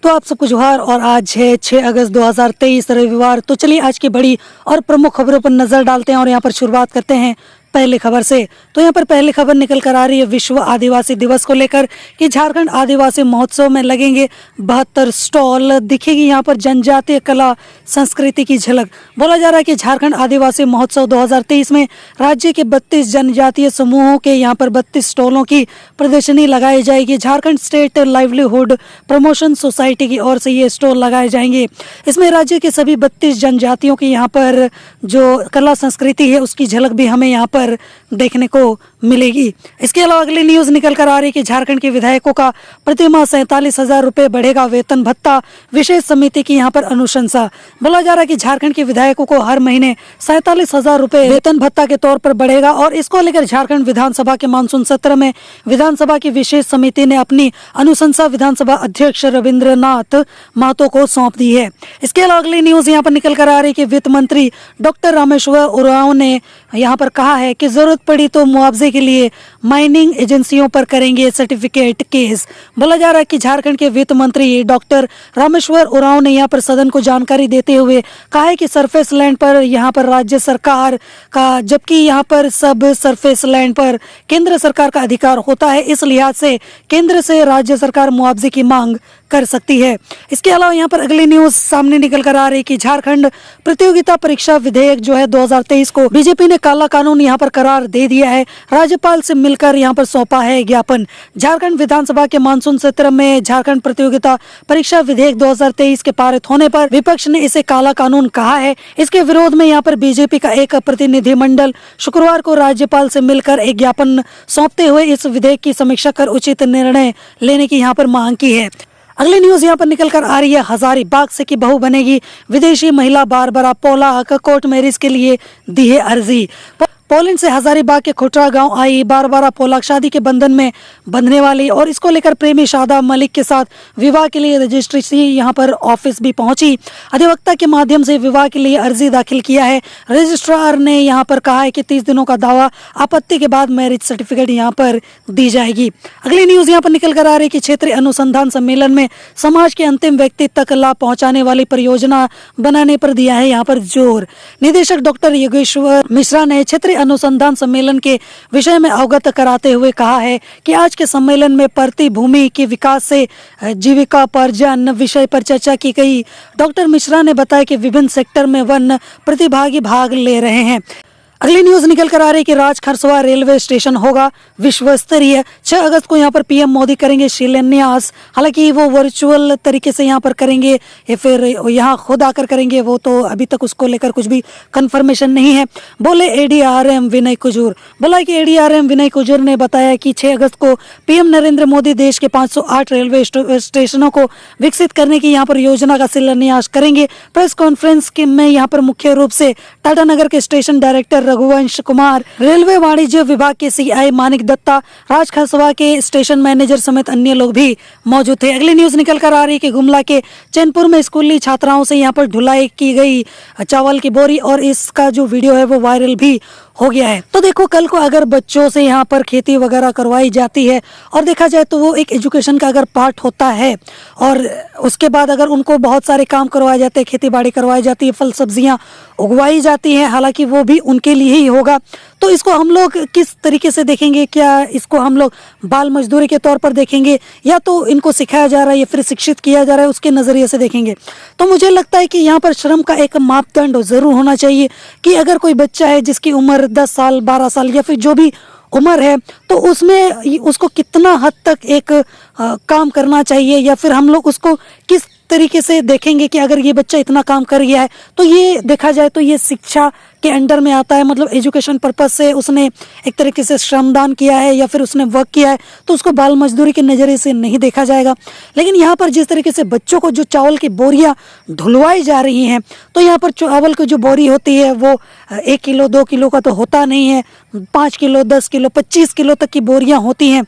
तो आप सबको जोहार। और आज है 6 अगस्त 2023 रविवार। तो चलिए आज की बड़ी और प्रमुख खबरों पर नजर डालते हैं और यहाँ पर शुरुआत करते हैं पहली खबर से। तो यहाँ पर पहली खबर निकल कर आ रही है विश्व आदिवासी दिवस को लेकर कि झारखंड आदिवासी महोत्सव में लगेंगे 72 स्टॉल, दिखेगी यहाँ पर जनजातीय कला संस्कृति की झलक। बोला जा रहा है कि झारखंड आदिवासी महोत्सव 2023 में राज्य के 32 जनजातीय समूहों के यहाँ पर 32 स्टॉलों की प्रदर्शनी लगाई जाएगी। Jharkhand state livelihood promotion society की ओर से ये स्टॉल लगाए जाएंगे। इसमें राज्य के सभी 32 जनजातियों की यहाँ पर जो कला संस्कृति है उसकी झलक भी हमें यहाँ पर देखने को मिलेगी। इसके अलावा अगली न्यूज निकल कर आ रही है कि झारखंड के विधायकों का प्रतिमाह 47,000 रुपये बढ़ेगा वेतन भत्ता, विशेष समिति की यहाँ पर अनुशंसा। बोला जा रहा है कि झारखंड के विधायकों को हर महीने 47,000 रुपये वेतन भत्ता के तौर पर बढ़ेगा और इसको लेकर झारखंड विधानसभा के मानसून सत्र में विधानसभा की विशेष समिति ने अपनी अनुशंसा विधानसभा अध्यक्ष रविंद्रनाथ महतो को सौंप दी है। इसके अलावा अगली न्यूज यहाँ पर निकल कर आ रही है कि वित्त मंत्री डॉक्टर रामेश्वर उरांव ने यहाँ पर कहा है कि जरूरत पड़ी तो मुआवजे के लिए माइनिंग एजेंसियों पर करेंगे सर्टिफिकेट केस। बोला जा रहा है कि झारखंड के वित्त मंत्री डॉक्टर रामेश्वर उरांव ने यहाँ पर सदन को जानकारी देते हुए कहा है कि सरफेस लैंड पर यहाँ पर राज्य सरकार का, जबकि यहाँ पर सब सरफेस लैंड पर केंद्र सरकार का अधिकार होता है। इस लिहाज से केंद्र से राज्य सरकार मुआवजे की मांग कर सकती है। इसके अलावा यहाँ पर अगली न्यूज सामने निकल कर आ रही है कि झारखंड प्रतियोगिता परीक्षा विधेयक जो है 2023 को बीजेपी ने काला कानून यहाँ पर करार दे दिया है। राज्यपाल से मिलकर यहाँ पर सौंपा है ज्ञापन। झारखंड विधानसभा के मानसून सत्र में झारखंड प्रतियोगिता परीक्षा विधेयक 2023 के पारित होने पर विपक्ष ने इसे काला कानून कहा है। इसके विरोध में यहाँ पर बीजेपी का एक प्रतिनिधिमंडल शुक्रवार को राज्यपाल से मिलकर एक ज्ञापन सौंपते हुए इस विधेयक की समीक्षा कर उचित निर्णय लेने की यहाँ पर मांग की है। अगली न्यूज यहाँ पर निकल कर आ रही है हजारीबाग से की बहू बनेगी विदेशी महिला बारबरा पोलाक, कोर्ट मैरिज के लिए दी है अर्जी। पोलैंड से हजारीबाग के खुटरा गांव आई बारबरा पोलाक शादी के बंधन में बंधने वाली और इसको लेकर प्रेमी शादाब मलिक के साथ विवाह के लिए रजिस्ट्री यहाँ पर ऑफिस भी पहुंची। अधिवक्ता के माध्यम से विवाह के लिए अर्जी दाखिल किया है। रजिस्ट्रार ने यहाँ पर कहा है कि 30 दिनों का दावा आपत्ति के बाद मैरिज सर्टिफिकेट यहाँ पर दी जाएगी। अगली न्यूज यहाँ पर निकल कर आ रही है कि क्षेत्रीय अनुसंधान सम्मेलन में समाज के अंतिम व्यक्ति तक लाभ पहुँचाने वाली परियोजना बनाने पर दिया है यहाँ पर जोर। निदेशक डॉक्टर योगेश्वर मिश्रा ने क्षेत्रीय अनुसंधान सम्मेलन के विषय में अवगत कराते हुए कहा है कि आज के सम्मेलन में परती भूमि के विकास से जीविकोपार्जन विषय पर चर्चा की गई। डॉक्टर मिश्रा ने बताया कि विभिन्न सेक्टर में वन प्रतिभागी भाग ले रहे हैं। अगली न्यूज निकल कर आ रही है कि राजखरसवा रेलवे स्टेशन होगा विश्व स्तरीय। 6 अगस्त को यहाँ पर पीएम मोदी करेंगे शिलान्यास। हालांकि वो वर्चुअल तरीके से यहाँ पर करेंगे या फिर यहाँ खुद आकर करेंगे, वो तो अभी तक उसको लेकर कुछ भी कंफर्मेशन नहीं है। बोले एडीआरएम विनय कुजूर। बोला कि एडीआरएम विनय कुजूर ने बताया कि 6 अगस्त को पीएम नरेंद्र मोदी देश के 508 रेलवे स्टेशनों को विकसित करने की यहाँ पर योजना का शिलान्यास करेंगे। प्रेस कॉन्फ्रेंस में यहाँ पर मुख्य रूप से टाटानगर के station director Raghuvansh Kumar, railway वाणिज्य विभाग के सीआई मानिक दत्ता, राजखरसवा के स्टेशन मैनेजर समेत अन्य लोग भी मौजूद थे। अगली न्यूज निकल कर आ रही है कि गुमला के चैनपुर में स्कूली छात्राओं से यहाँ पर ढुलाई की गई चावल की बोरी और इसका जो वीडियो है वो वायरल भी हो गया है। तो देखो कल को अगर बच्चों से यहाँ पर खेती वगैरह करवाई जाती है और देखा जाए तो वो एक एजुकेशन का अगर पार्ट होता है और उसके बाद अगर उनको बहुत सारे काम करवाए जाते हैं, खेती बाड़ी करवाई जाती है, फल सब्जियाँ उगवाई जाती हैं, हालांकि वो भी उनके लिए ही होगा। तो इसको हम लोग किस तरीके से देखेंगे? क्या इसको हम लोग बाल मजदूरी के तौर पर देखेंगे या तो इनको सिखाया जा रहा है या फिर शिक्षित किया जा रहा है उसके नज़रिए से देखेंगे? तो मुझे लगता है कि यहाँ पर श्रम का एक मापदंड जरूर होना चाहिए कि अगर कोई बच्चा है जिसकी उम्र 10 साल 12 साल या फिर जो भी उम्र है तो उसमें उसको कितना हद तक एक काम करना चाहिए या फिर हम लोग उसको किस तरीके से देखेंगे कि अगर ये बच्चा इतना काम कर गया है तो ये देखा जाए तो ये शिक्षा के अंडर में आता है, मतलब एजुकेशन पर्पस से उसने एक तरीके से श्रमदान किया है या फिर उसने वर्क किया है, तो उसको बाल मजदूरी के नज़रिए से नहीं देखा जाएगा। लेकिन यहाँ पर जिस तरीके से बच्चों को जो चावल की बोरियाँ ढुलवाई जा रही हैं तो यहाँ पर चावल की जो बोरी होती है वो 1 किलो 2 किलो का तो होता नहीं है, 5 किलो 10 किलो 25 किलो तक की बोरियाँ होती हैं।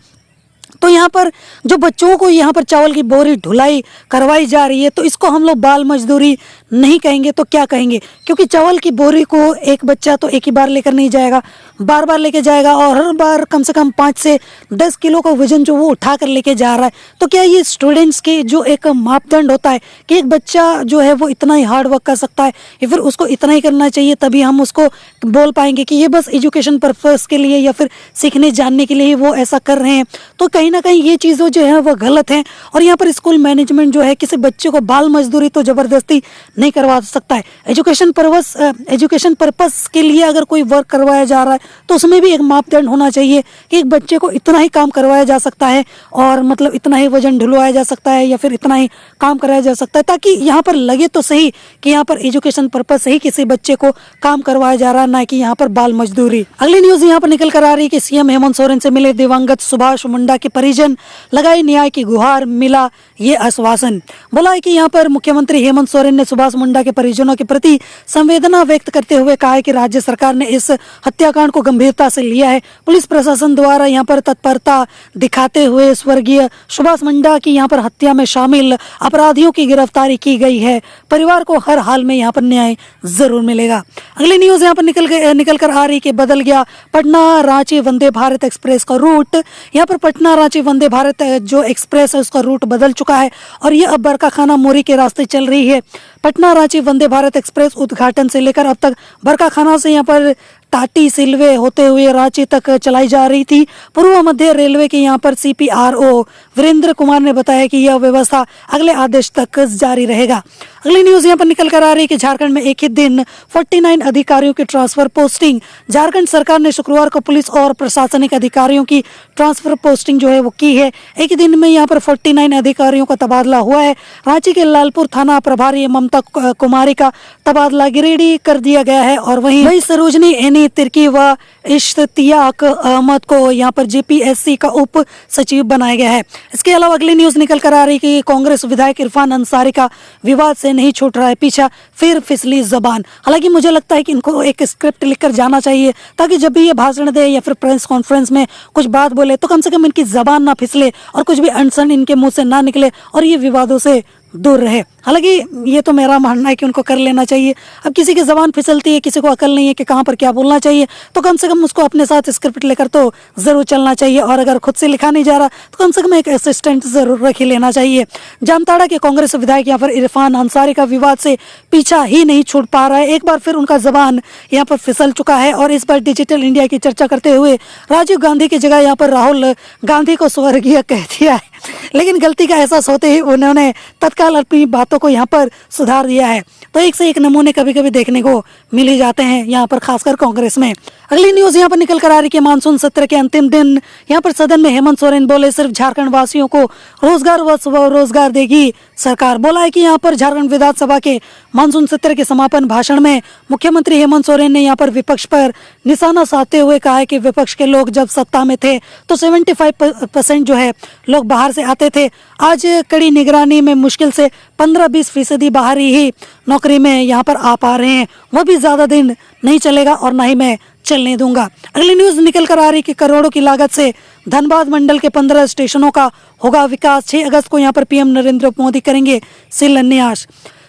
तो यहाँ पर जो बच्चों को यहाँ पर चावल की बोरी ढुलाई करवाई जा रही है तो इसको हम लोग बाल मजदूरी नहीं कहेंगे तो क्या कहेंगे? क्योंकि चावल की बोरी को एक बच्चा तो एक ही बार लेकर नहीं जाएगा, बार बार लेके जाएगा और हर बार कम से कम 5 से 10 किलो का वजन जो वो उठा कर लेके जा रहा है, तो क्या ये स्टूडेंट्स के जो एक मापदंड होता है कि एक बच्चा जो है वो इतना ही हार्ड वर्क कर सकता है या फिर उसको इतना ही करना चाहिए, तभी हम उसको बोल पाएंगे कि ये बस एजुकेशन पर्पस के लिए या फिर सीखने जानने के लिए वो ऐसा कर रहे हैं। तो कहीं ना कहीं ये चीज़ें जो है वो गलत हैं। और यहाँ पर स्कूल मैनेजमेंट जो है किसी बच्चे को बाल मजदूरी तो ज़बरदस्ती नहीं करवा सकता है। एजुकेशन पर्पस के लिए अगर कोई वर्क करवाया जा रहा है तो उसमें भी एक मापदंड होना चाहिए कि एक बच्चे को इतना ही काम करवाया जा सकता है और मतलब इतना ही वजन ढुलवाया जा सकता है या फिर इतना ही काम कराया जा सकता है, ताकि यहाँ पर लगे तो सही कि यहाँ पर एजुकेशन पर्पस से ही किसी बच्चे को काम करवाया जा रहा है, ना कि यहाँ पर बाल मजदूरी। अगली न्यूज यहाँ पर निकल कर आ रही है कि सीएम हेमंत सोरेन से मिले दिवंगत सुभाष मुंडा के परिजन, लगाई न्याय की गुहार, मिला ये आश्वासन। बोला है कि यहाँ पर मुख्यमंत्री हेमंत सोरेन ने सुभाष मुंडा के परिजनों के प्रति संवेदना व्यक्त करते हुए कहा है कि राज्य सरकार ने इस हत्याकांड को गंभीरता से लिया है। पुलिस प्रशासन द्वारा यहाँ पर तत्परता दिखाते हुए स्वर्गीय सुभाष मुंडा की यहाँ पर हत्या में शामिल अपराधियों की गिरफ्तारी की गई है। परिवार को हर हाल में यहाँ पर न्याय जरूर मिलेगा। अगली न्यूज यहाँ पर निकल कर आ रही कि बदल गया पटना रांची वंदे भारत एक्सप्रेस का रूट। यहाँ पर पटना रांची वंदे भारत जो एक्सप्रेस है उसका रूट बदल चुका है और ये अब बरकाखाना मोरी के रास्ते चल रही है। पटना रांची वंदे भारत एक्सप्रेस उद्घाटन से लेकर अब तक बरकाखाना से यहाँ पर टाटी सिलवे होते हुए रांची तक चलाई जा रही थी। पूर्व मध्य रेलवे के यहाँ पर CPRO वीरेंद्र कुमार ने बताया कि यह व्यवस्था अगले आदेश तक जारी रहेगा। अगली न्यूज यहाँ पर निकल कर आ रही है कि झारखंड में एक ही दिन 49 अधिकारियों की ट्रांसफर पोस्टिंग। झारखंड सरकार ने शुक्रवार को पुलिस और प्रशासनिक अधिकारियों की ट्रांसफर पोस्टिंग जो है वो की है। एक ही दिन में यहाँ पर 49 अधिकारियों का तबादला हुआ है। रांची के लालपुर थाना प्रभारी ममता कुमारी का तबादला गिरिडीह कर दिया गया है और वहीं सरोजनी एनी तिर्की व इश्तियाक अहमद को यहाँ पर JPSC का उप सचिव बनाया गया है। इसके अलावा अगली न्यूज निकल कर आ रही कि कांग्रेस विधायक इरफान अंसारी का विवाद से नहीं छूट रहा है पीछा, फिर फिसली जबान। हालांकि मुझे लगता है कि इनको एक स्क्रिप्ट लिखकर जाना चाहिए ताकि जब भी ये भाषण दे या फिर प्रेस कॉन्फ्रेंस में कुछ बात बोले तो कम से कम इनकी जबान ना फिसले और कुछ भी अनसन इनके मुंह से ना निकले और ये विवादों से दूर रहे। हालांकि ये तो मेरा मानना है कि उनको कर लेना चाहिए। अब किसी की ज़बान फिसलती है, किसी को अकल नहीं है कि कहाँ पर क्या बोलना चाहिए, तो कम से कम उसको अपने साथ स्क्रिप्ट लेकर तो ज़रूर चलना चाहिए और अगर खुद से लिखा नहीं जा रहा तो कम से कम एक असिस्टेंट ज़रूर रख ही लेना चाहिए। जामताड़ा के कांग्रेस विधायक यहाँ पर इरफान अंसारी का विवाद से पीछा ही नहीं छूट पा रहा है। एक बार फिर उनका ज़बान यहाँ पर फिसल चुका है और इस बार डिजिटल इंडिया की चर्चा करते हुए राजीव गांधी की जगह यहाँ पर राहुल गांधी को स्वर्गीय कह दिया है। लेकिन गलती का एहसास होते ही उन्होंने तत्काल अपनी बातों को यहाँ पर सुधार दिया है। तो एक से एक नमूने कभी कभी देखने को मिल ही जाते हैं यहाँ पर, खासकर कांग्रेस में। अगली न्यूज यहाँ पर निकल कर आ रही है कि मानसून सत्र के अंतिम दिन यहाँ पर सदन में हेमंत सोरेन बोले सिर्फ झारखंड वासियों को रोजगार व स्वरोजगार देगी सरकार। बोला है कि यहाँ पर झारखंड विधानसभा के मानसून सत्र के समापन भाषण में मुख्यमंत्री हेमंत सोरेन ने यहाँ पर विपक्ष पर निशाना साधते हुए कहा है कि विपक्ष के लोग जब सत्ता में थे तो 75% जो है लोग बाहर से आते थे। आज कड़ी निगरानी में मुश्किल से 15-20% बाहरी ही नौकरी में यहाँ पर आ पा रहे हैं। वो भी ज़्यादा दिन नहीं चलेगा और ना ही मैं चलने दूंगा। अगली न्यूज निकल कर आ रही कि करोड़ों की लागत से धनबाद मंडल के 15 स्टेशनों का होगा विकास। 6 अगस्त को यहाँ पर PM नरेंद्र मोदी करेंगे शिलान्यास।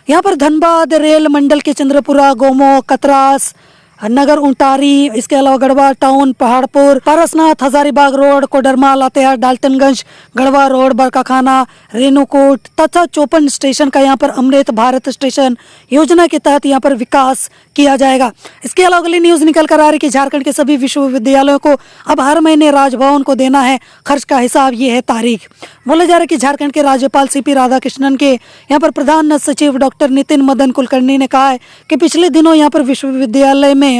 यहाँ पर धनबाद रेल मंडल के चंद्रपुरा, गोमो, कतरास, नगर उंटारी, इसके अलावा Garhwa Town, Paharpur, Parasnath, Hazaribagh Road, Koderma, Latehar, Daltonganj, Garhwa Road, Barkakana, Renukoot तथा चौपन स्टेशन का यहाँ पर अमृत भारत स्टेशन योजना के तहत यहाँ पर विकास किया जाएगा। इसके अलावा अगली न्यूज निकल कर आ रही कि झारखंड के सभी विश्वविद्यालयों को अब हर महीने राजभवन को देना है खर्च का हिसाब, ये है तारीख। बोला जा रहा है कि झारखंड के राज्यपाल CP राधाकृष्णन के यहाँ पर प्रधान सचिव डॉक्टर नितिन मदन कुलकर्णी ने कहा है कि पिछले दिनों यहाँ पर विश्वविद्यालय में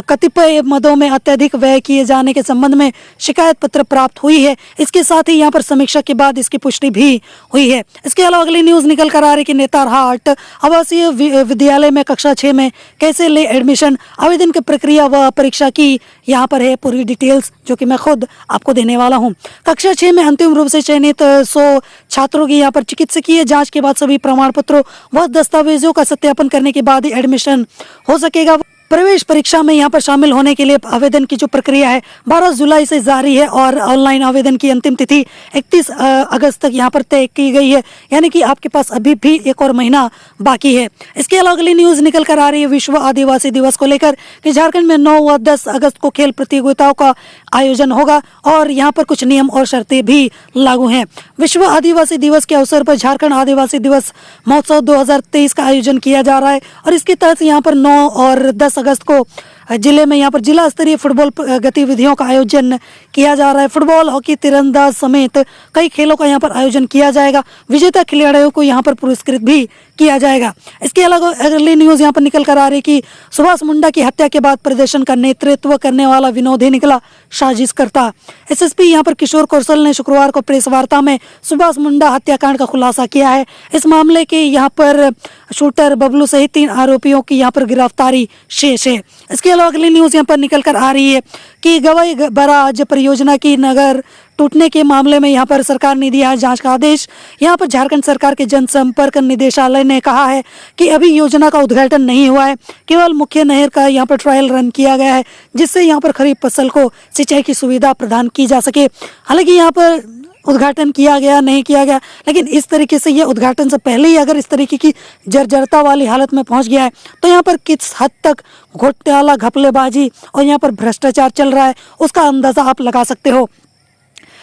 कतिपय मदों में अत्यधिक व्यय किए जाने के संबंध में शिकायत पत्र प्राप्त हुई है। इसके साथ ही यहाँ पर समीक्षा के बाद इसकी पुष्टि भी हुई है। इसके अलावा अगली न्यूज निकल कर आ रही कि नेतारहाट आवासीय विद्यालय में कक्षा 6 में कैसे ले एडमिशन, आवेदन की प्रक्रिया व परीक्षा की यहाँ पर है पूरी डिटेल्स जो कि मैं खुद आपको देने वाला हूँ। कक्षा 6 में अंतिम रूप से चयनित 100 छात्रों की यहाँ पर चिकित्सकीय जांच के बाद सभी प्रमाण पत्रों व दस्तावेजों का सत्यापन करने के बाद ही एडमिशन हो सकेगा। प्रवेश परीक्षा में यहाँ पर शामिल होने के लिए आवेदन की जो प्रक्रिया है 12 जुलाई से जारी है और ऑनलाइन आवेदन की अंतिम तिथि 31 अगस्त तक यहाँ पर तय की गई है, यानी कि आपके पास अभी भी एक और महीना बाकी है। इसके अलावा अगली न्यूज़ निकल कर आ रही है विश्व आदिवासी दिवस को लेकर कि झारखंड में 9 व 10 अगस्त को खेल प्रतियोगिताओं का आयोजन होगा और यहाँ पर कुछ नियम और शर्तें भी लागू हैं। विश्व आदिवासी दिवस के अवसर पर झारखंड आदिवासी दिवस महोत्सव 2023 का आयोजन किया जा रहा है और इसके तहत यहाँ पर 9 और 10 अगस्त को जिले में यहाँ पर जिला स्तरीय फुटबॉल गतिविधियों का आयोजन किया जा रहा है। फुटबॉल, हॉकी, तीरंदाज समेत कई खेलों का यहाँ पर आयोजन किया जाएगा। विजेता खिलाड़ियों को यहाँ पर पुरस्कृत भी किया जाएगा। इसके अलावा अगली न्यूज़ यहाँ पर निकल कर आ रही कि सुभाष मुंडा की हत्या के बाद प्रदर्शन का नेतृत्व करने वाला विनोद ही निकला साजिश करता। एसएसपी यहाँ पर किशोर कौशल ने शुक्रवार को प्रेस वार्ता में सुभाष मुंडा हत्याकांड का खुलासा किया है। इस मामले के यहाँ पर शूटर बबलू सहित 3 आरोपियों की यहाँ पर गिरफ्तारी शेष है। इसके अलावा अगली न्यूज़ यहाँ पर निकल कर आ रही है कि गवाई बराज परियोजना की नगर टूटने के मामले में यहाँ पर सरकार ने दिया है जांच का आदेश। यहाँ पर झारखंड सरकार के जनसंपर्क निदेशालय ने कहा है कि अभी योजना का उद्घाटन नहीं हुआ है, केवल मुख्य नहर का यहाँ पर ट्रायल रन किया गया है जिससे यहाँ पर खरीफ फसल को सिंचाई की सुविधा प्रदान की जा सके। हालांकि यहाँ पर उद्घाटन किया गया नहीं किया गया, लेकिन इस तरीके से ये उद्घाटन से पहले ही अगर इस तरीके की जर्जरता वाली हालत में पहुंच गया है तो यहाँ पर किस हद तक घोटाला, घपलेबाजी और यहाँ पर भ्रष्टाचार चल रहा है उसका अंदाजा आप लगा सकते हो।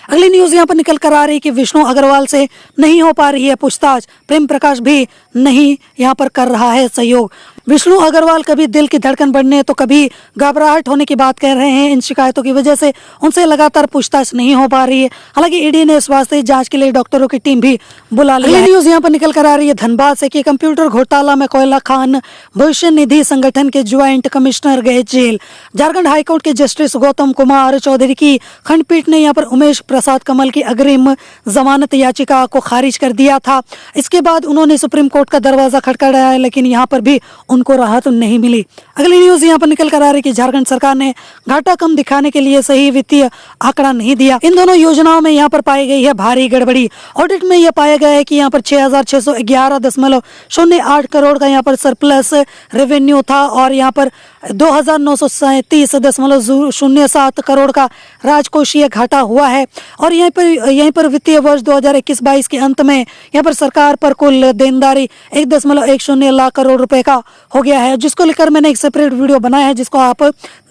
अगली न्यूज़ यहाँ पर निकल कर आ रही है कि विष्णु अग्रवाल से नहीं हो पा रही है पूछताछ, प्रेम प्रकाश भी नहीं यहाँ पर कर रहा है सहयोग। विष्णु अग्रवाल कभी दिल की धड़कन बढ़ने तो कभी घबराहट होने की बात कह रहे हैं। इन शिकायतों की वजह से उनसे लगातार पूछताछ नहीं हो पा रही है। हालांकि ईडी ने इस वास्ते जांच के लिए डॉक्टरों की टीम भी बुला ली है। न्यूज़ यहाँ पर निकल कर आ रही है धनबाद से कि कंप्यूटर घोटाला में कोयला खान भविष्य निधि संगठन के ज्वाइंट कमिश्नर गए जेल। झारखंड हाईकोर्ट के जस्टिस गौतम कुमार चौधरी की खंडपीठ ने यहाँ पर उमेश प्रसाद कमल की अग्रिम जमानत याचिका को खारिज कर दिया था। इसके बाद उन्होंने सुप्रीम कोर्ट का दरवाजा खटखटाया है, लेकिन यहाँ पर भी उनको राहत नहीं मिली। अगली न्यूज़ यहाँ पर निकल कर आ रही है कि झारखंड सरकार ने घाटा कम दिखाने के लिए सही वित्तीय आंकड़ा नहीं दिया। इन दोनों योजनाओं में यहाँ पर पाई गई है भारी गड़बड़ी। ऑडिट में यह पाया गया है कि यहाँ पर 6,611.08 करोड़ का यहाँ पर सरप्लस रेवेन्यू था और यहाँ पर 2,937.07 करोड़ का राजकोषीय घाटा हुआ है। और यहीं पर वित्तीय वर्ष 2021-22 के अंत में यहाँ पर सरकार पर कुल देनदारी 1.10 लाख करोड़ रुपए का हो गया है, जिसको लेकर मैंने एक सेपरेट वीडियो बनाया है जिसको आप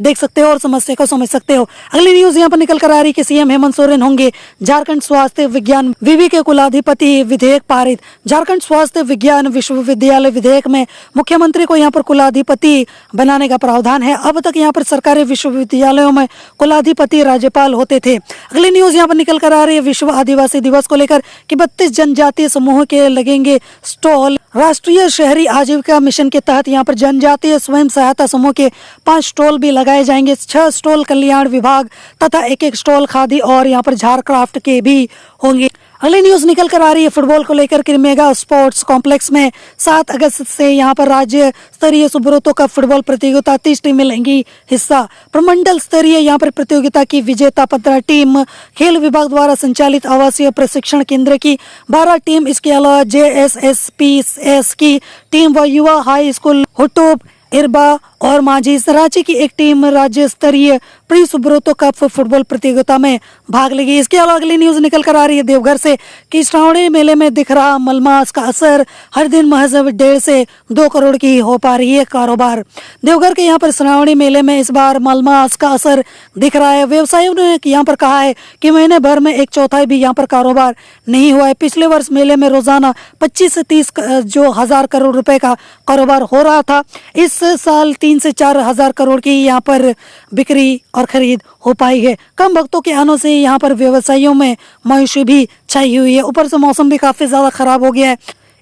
देख सकते हो और समस्या को समझ सकते हो। अगली न्यूज़ यहाँ पर निकल कर आ रही है कि सीएम हेमंत सोरेन होंगे झारखंड स्वास्थ्य विज्ञान विवि के कुलाधिपति। विधेयक पारित। झारखंड स्वास्थ्य विज्ञान विश्वविद्यालय विधेयक में मुख्यमंत्री को यहाँ पर कुलाधिपति बनाने का प्रावधान है। अब तक यहाँ पर सरकारी विश्वविद्यालयों में कुलाधिपति राज्यपाल होते थे। अगली न्यूज़ यहाँ पर निकल कर आ रही है विश्व आदिवासी दिवस को लेकर कि 32 जनजातीय समूह के लगेंगे स्टॉल। राष्ट्रीय शहरी आजीविका मिशन के तहत यहाँ पर जनजातीय स्वयं सहायता समूह के 5 स्टॉल भी लगाए जाएंगे। 6 स्टॉल कल्याण विभाग तथा एक स्टॉल खादी और यहाँ पर झारक्राफ्ट के भी होंगे। अगली न्यूज़ निकल कर आ रही है फुटबॉल को लेकर कि मेगा स्पोर्ट्स कॉम्प्लेक्स में 7 अगस्त से यहाँ पर राज्य स्तरीय सुब्रतो कप फुटबॉल प्रतियोगिता 30 टीमें लेंगी हिस्सा। प्रमंडल स्तरीय यहाँ पर प्रतियोगिता की विजेता 15 टीम, खेल विभाग द्वारा संचालित आवासीय प्रशिक्षण केंद्र की 12 टीम, इसके अलावा JSSPS की टीम व युवा हाई स्कूल हुटूप, इरबा और मांझी रांची की एक टीम राज्य स्तरीय प्री सुब्रतो कप फुटबॉल प्रतियोगिता में भाग लेगी। इसके अलावा अगली न्यूज़ निकल कर आ रही है देवघर से कि श्रावणी मेले में दिख रहा मलमास का असर। हर दिन महज 1.5 से 2 करोड़ की हो पा रही है कारोबार। देवघर के यहाँ पर श्रावणी मेले में इस बार मलमास का असर दिख रहा है। व्यवसायियों ने यहाँ पर कहा है कि महीने भर में 1/4 भी यहाँ पर कारोबार नहीं हुआ है। पिछले वर्ष मेले में रोजाना 25 से 30 हजार करोड़ रुपए का कारोबार हो रहा था। इस साल 3 से 4 हजार करोड़ की यहाँ पर बिक्री और खरीद हो पाई है। कम भक्तों के आने से यहाँ पर व्यवसायियों में मायूसी भी छाई हुई है। ऊपर से मौसम भी काफी ज्यादा खराब हो गया है।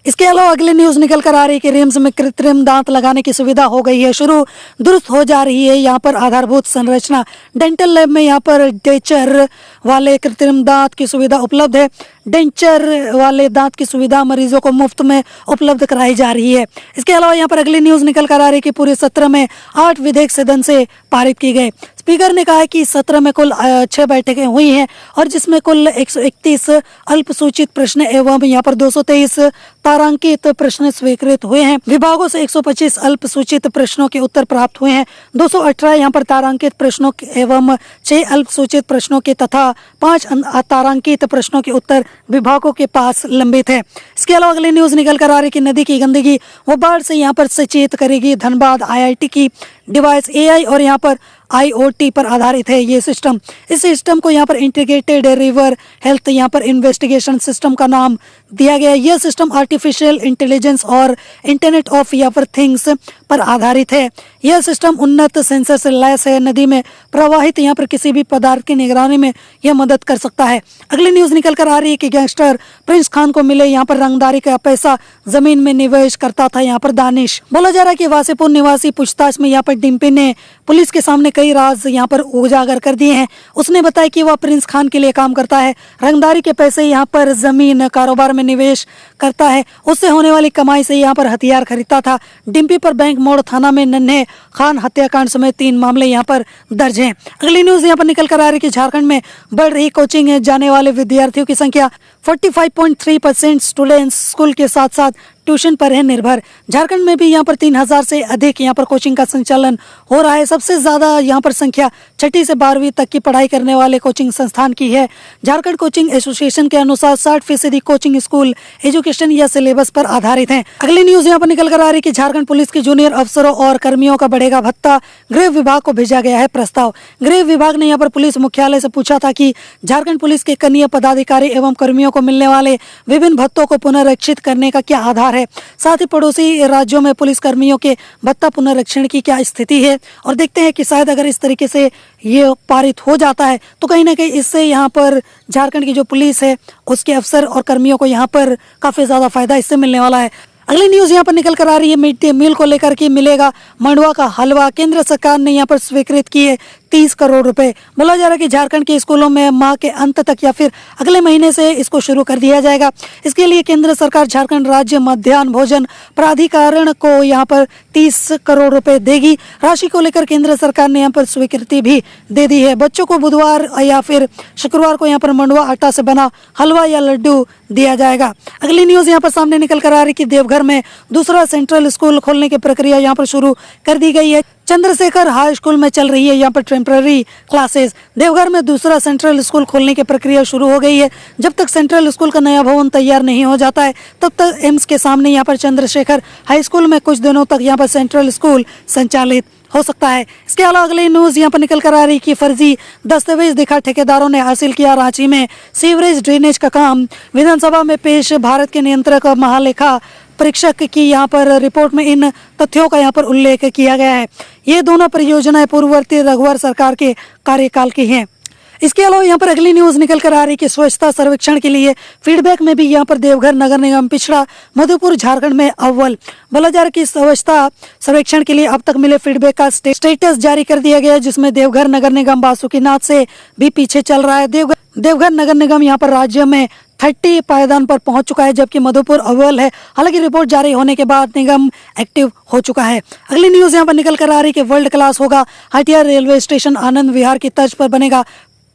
इसके अलावा अगली न्यूज़ निकल कर आ रही है कि रिम्स में कृत्रिम दांत लगाने की सुविधा हो गई है शुरू, दुरुस्त हो जा रही है यहाँ पर आधारभूत संरचना। डेंटल लैब में यहाँ पर डेंचर वाले कृत्रिम दांत की सुविधा उपलब्ध है। डेंचर वाले दांत की सुविधा मरीजों को मुफ्त में उपलब्ध कराई जा रही है। इसके अलावा यहाँ पर अगली न्यूज़ निकल कर आ रही है कि पूरे सत्र में 8 विधेयक सदन से पारित किए गए। स्पीकर ने कहा है कि सत्र में कुल 6 बैठकें हुई हैं और जिसमें कुल 131 अल्पसूचित प्रश्न एवं यहाँ पर 223 तारांकित प्रश्न स्वीकृत हुए हैं। विभागों से 125 अल्पसूचित प्रश्नों के उत्तर प्राप्त हुए हैं। 218 यहाँ पर तारांकित प्रश्नों एवं 6 अल्पसूचित प्रश्नों के तथा 5 तारांकित प्रश्नों के उत्तर विभागों के पास लंबित है। इसके अलावा अगली न्यूज निकल कर आ रही कि नदी की गंदगी व बाढ़ से यहाँ पर सचेत करेगी धनबाद IIT की डिवाइस AI और यहाँ पर IoT पर आधारित है ये सिस्टम। इस सिस्टम को यहाँ पर इंटीग्रेटेड रिवर हेल्थ यहाँ पर इन्वेस्टिगेशन सिस्टम का नाम दिया गया है। यह सिस्टम आर्टिफिशियल इंटेलिजेंस और इंटरनेट ऑफ यहाँ पर थिंग्स पर आधारित है। यह सिस्टम उन्नत सेंसर से लैस है। नदी में प्रवाहित यहाँ पर किसी भी पदार्थ की निगरानी में यह मदद कर सकता है। अगली न्यूज निकल कर आ रही है कि गैंगस्टर प्रिंस खान को मिले यहाँ पर रंगदारी का पैसा, जमीन में निवेश करता था यहाँ पर दानिश। बोला जा रहा है कि वासीपुर निवासी पूछताछ में यहाँ पर डिम्पी ने पुलिस के सामने कई राज यहाँ पर उजागर कर दिए हैं। उसने बताया कि वह प्रिंस खान के लिए काम करता है, रंगदारी के पैसे यहाँ पर जमीन कारोबार में निवेश करता है, उससे होने वाली कमाई से यहाँ पर हथियार खरीदता था। डिम्पी पर बैंक मोड़ थाना में नन्हे खान हत्याकांड समेत 3 मामले यहाँ पर दर्ज हैं। अगली न्यूज यहाँ पर निकल कर आ रही है कि झारखंड में बढ़ रही कोचिंग जाने वाले विद्यार्थियों की संख्या 45.3% स्टूडेंट्स स्कूल के साथ साथ ट्यूशन पर है निर्भर। झारखंड में भी यहाँ पर 3000 से अधिक यहाँ पर कोचिंग का संचालन हो रहा है। सबसे ज़्यादा यहाँ पर संख्या 6ठी से 12वीं तक की पढ़ाई करने वाले कोचिंग संस्थान की है। झारखंड कोचिंग एसोसिएशन के अनुसार 60% कोचिंग स्कूल एजुकेशन या सिलेबस पर आधारित हैं। अगली न्यूज यहाँ पर निकल कर आ रही है कि झारखंड पुलिस के जूनियर अफसरों और कर्मियों का बढ़ेगा भत्ता, गृह विभाग को भेजा गया है प्रस्ताव। गृह विभाग ने यहाँ पर पुलिस मुख्यालय से पूछा था कि झारखंड पुलिस के कनीय पदाधिकारी एवं कर्मियों को मिलने वाले विभिन्न भत्तों को पुनरीक्षित करने का क्या आधार है। साथ ही पड़ोसी राज्यों में पुलिस कर्मियों के भत्ता पुनरीक्षण की क्या स्थिति है और देखते हैं कि शायद अगर इस तरीके से ये पारित हो जाता है तो कहीं ना कहीं इससे यहाँ पर झारखंड की जो पुलिस है उसके अफसर और कर्मियों को यहाँ पर काफ़ी ज़्यादा फायदा इससे मिलने वाला है। अगली न्यूज यहाँ पर निकल कर आ रही है मिड डे मील को लेकर कि मिलेगा मंडुआ का हलवा। केंद्र सरकार ने यहाँ पर स्वीकृत किए 30 करोड़ रुपए। बोला जा रहा है कि झारखंड के स्कूलों में माह के अंत तक या फिर अगले महीने से इसको शुरू कर दिया जाएगा। इसके लिए केंद्र सरकार झारखंड राज्य मध्याह्न भोजन प्राधिकरण को यहाँ पर 30 करोड़ रुपए देगी। राशि को लेकर केंद्र सरकार ने यहाँ पर स्वीकृति भी दे दी है। बच्चों को बुधवार या फिर शुक्रवार को यहाँ पर मंडुआ आटा से बना हलवा या लड्डू दिया जाएगा। अगली न्यूज यहाँ पर सामने निकल कर आ रही कि देवघर में दूसरा सेंट्रल स्कूल खोलने की प्रक्रिया यहाँ पर शुरू कर दी गई है। चंद्रशेखर हाई स्कूल में चल रही है यहाँ पर टेम्पररी क्लासेस। देवघर में दूसरा सेंट्रल स्कूल खोलने की प्रक्रिया शुरू हो गई है। जब तक सेंट्रल स्कूल का नया भवन तैयार नहीं हो जाता है तब तक एम्स के सामने यहाँ पर चंद्रशेखर हाई स्कूल में कुछ दिनों तक यहाँ पर सेंट्रल स्कूल संचालित हो सकता है। इसके अलावा अगली न्यूज यहाँ पर निकल कर आ रही कि फर्जी दस्तावेज दिखा ठेकेदारों ने हासिल किया रांची में सीवरेज ड्रेनेज का काम। विधानसभा में पेश भारत के नियंत्रक महालेखा परीक्षक की यहाँ पर रिपोर्ट में इन तथ्यों का यहाँ पर उल्लेख किया गया है। ये दोनों परियोजनाएं पूर्ववर्ती रघुवर सरकार के कार्यकाल की हैं। इसके अलावा यहाँ पर अगली न्यूज निकल कर आ रही कि स्वच्छता सर्वेक्षण के लिए फीडबैक में भी यहाँ पर देवघर नगर निगम पिछड़ा, मधुपुर झारखंड में अव्वल। बोला जा रहा है कि स्वच्छता सर्वेक्षण के लिए अब तक मिले फीडबैक का स्टेटस जारी कर दिया गया है, जिसमें देवघर नगर निगम बासुकीनाथ से भी पीछे चल रहा है। देवघर नगर निगम यहाँ पर राज्य में 30 पायदान पर पहुंच चुका है, जबकि मधुपुर अव्वल है। हालांकि रिपोर्ट जारी होने के बाद निगम एक्टिव हो चुका है। अगली न्यूज यहाँ पर निकल कर आ रही कि वर्ल्ड क्लास होगा हटिया रेलवे स्टेशन, आनंद विहार की तर्ज पर बनेगा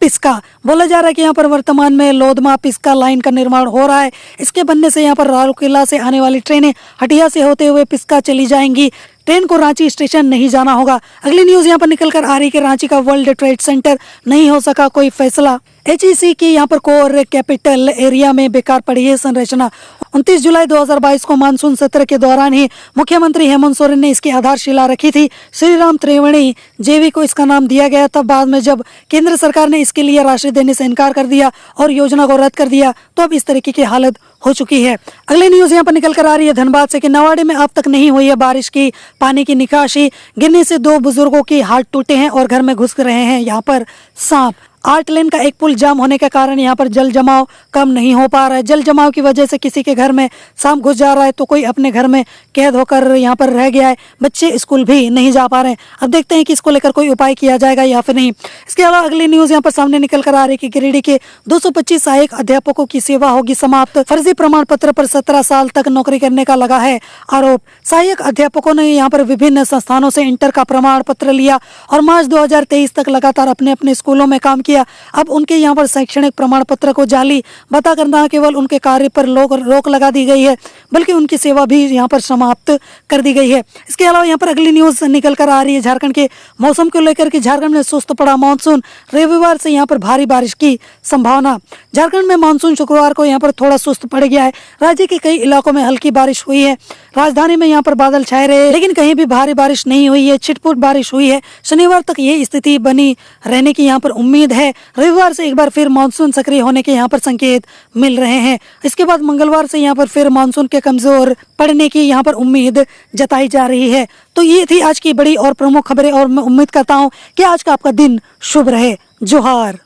पिस्का। बोला जा रहा है कि यहाँ पर वर्तमान में लोधमा पिस्का लाइन का निर्माण हो रहा है। इसके बनने से यहाँ पर राउरकेला से आने वाली ट्रेनें हटिया से होते हुए पिस्का चली जाएंगी। ट्रेन को रांची स्टेशन नहीं जाना होगा। अगली न्यूज यहाँ पर निकल कर आ रही कि रांची का वर्ल्ड ट्रेड सेंटर नहीं हो सका कोई फैसला। HEC की यहाँ पर कोर कैपिटल एरिया में बेकार पड़ी है संरचना। 29 जुलाई 2022 को मानसून सत्र के दौरान ही मुख्यमंत्री हेमंत सोरेन ने इसकी आधारशिला रखी थी। श्री राम त्रिवेणी जेवी को इसका नाम दिया गया। तब बाद में जब केंद्र सरकार ने इसके लिए राशि देने से इनकार कर दिया और योजना को रद्द कर दिया तो अब इस तरीके की हालत हो चुकी है। अगली न्यूज यहाँ पर निकल कर आ रही है धनबाद से कि नवाड़ी में अब तक नहीं हुई है बारिश की पानी की निकासी। गिरने से 2 बुजुर्गों के हाथ टूटे हैं और घर में घुस रहे हैं यहाँ पर सांप। 8 लेन का एक पुल जाम होने के कारण यहाँ पर जल जमाव कम नहीं हो पा रहा है। जल जमाव की वजह से किसी के घर में शाम घुस जा रहा है तो कोई अपने घर में कैद होकर यहाँ पर रह गया है। बच्चे स्कूल भी नहीं जा पा रहे हैं। अब देखते हैं कि इसको लेकर कोई उपाय किया जाएगा या फिर नहीं। इसके अलावा अगली न्यूज़ यहाँ पर सामने निकल कर आ रही है कि गिरिडीह के 225 सहायक अध्यापकों की सेवा होगी समाप्त। फर्जी प्रमाण पत्र पर 17 साल तक नौकरी करने का लगा है आरोप। सहायक अध्यापकों ने यहाँ पर विभिन्न संस्थानों से इंटर का प्रमाण पत्र लिया और मार्च 2023 तक लगातार अपने अपने स्कूलों में काम किया। अब उनके यहाँ पर शैक्षणिक प्रमाण पत्र को जाली बताकर न केवल उनके कार्य पर रोक लगा दी गई है बल्कि उनकी सेवा भी यहाँ पर समाप्त कर दी गई है। इसके अलावा यहाँ पर अगली न्यूज़ निकल कर आ रही है झारखंड के मौसम को लेकर कि झारखंड में सुस्त पड़ा मानसून। रविवार से यहाँ पर भारी बारिश की संभावना। झारखंड में मानसून शुक्रवार को यहाँ पर थोड़ा सुस्त पड़ गया है। राज्य के कई इलाकों में हल्की बारिश हुई है। राजधानी में यहाँ पर बादल छाए रहे लेकिन कहीं भी भारी बारिश नहीं हुई है। छिटपुट बारिश हुई है। शनिवार तक ये स्थिति बनी रहने की यहाँ पर उम्मीद है। रविवार से एक बार फिर मानसून सक्रिय होने के यहाँ पर संकेत मिल रहे हैं। इसके बाद मंगलवार से यहाँ पर फिर मानसून के कमजोर पड़ने की यहाँ पर उम्मीद जताई जा रही है। तो ये थी आज की बड़ी और प्रमुख खबरें और मैं उम्मीद करता हूँ कि आज का आपका दिन शुभ रहे। जोहार।